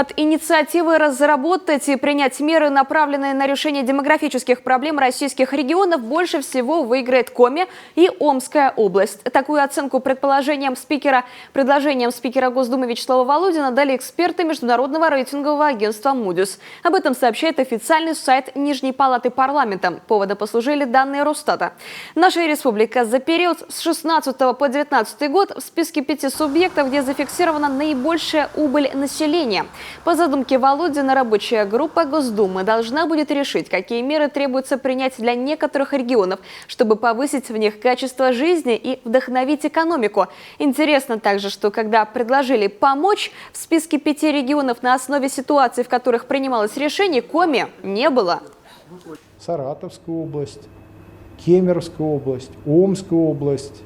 От инициативы разработать и принять меры, направленные на решение демографических проблем российских регионов, больше всего выиграет Коми и Омская область. Такую оценку предложением спикера Госдумы Вячеслава Володина дали эксперты международного рейтингового агентства Moody's. Об этом сообщает официальный сайт Нижней палаты парламента. Поводом послужили данные Росстата. Наша республика за период с 16 по 19 год в списке 5 субъектов, где зафиксирована наибольшая убыль населения. По задумке Володина, рабочая группа Госдумы должна будет решить, какие меры требуется принять для некоторых регионов, чтобы повысить в них качество жизни и вдохновить экономику. Интересно также, что когда предложили помочь, в списке 5 регионов на основе ситуации, в которых принималось решение, Коми не было. Саратовская область, Кемеровская область, Омская область,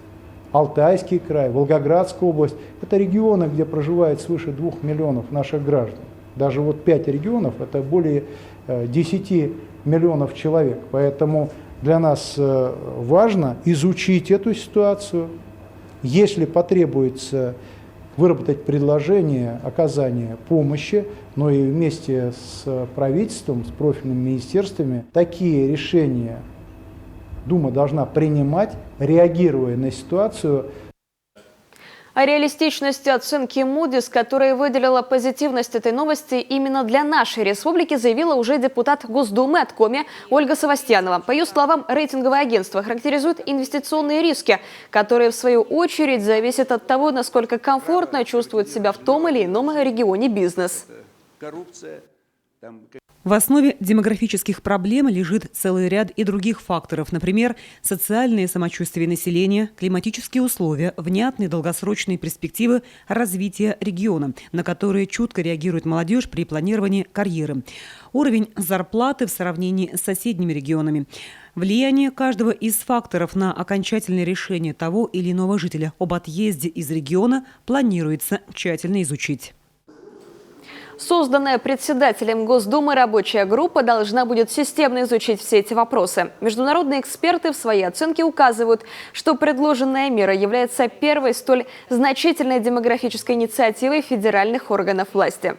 Алтайский край, Волгоградская область – это регионы, где проживает свыше 2 миллионов наших граждан. Даже вот 5 регионов – это более 10 миллионов человек. Поэтому для нас важно изучить эту ситуацию. Если потребуется выработать предложение оказания помощи, но и вместе с правительством, с профильными министерствами, такие решения Дума должна принимать, реагируя на ситуацию. О реалистичности оценки Moody's, которая выделила позитивность этой новости именно для нашей республики, заявила уже депутат Госдумы от Коми Ольга Савастьянова. По ее словам, рейтинговое агентство характеризует инвестиционные риски, которые в свою очередь зависят от того, насколько комфортно чувствует себя в том или ином регионе бизнес. В основе демографических проблем лежит целый ряд и других факторов, например, социальное самочувствие населения, климатические условия, внятные долгосрочные перспективы развития региона, на которые чутко реагирует молодежь при планировании карьеры, уровень зарплаты в сравнении с соседними регионами, влияние каждого из факторов на окончательное решение того или иного жителя об отъезде из региона планируется тщательно изучить. Созданная председателем Госдумы рабочая группа должна будет системно изучить все эти вопросы. Международные эксперты в своей оценке указывают, что предложенная мера является первой столь значительной демографической инициативой федеральных органов власти.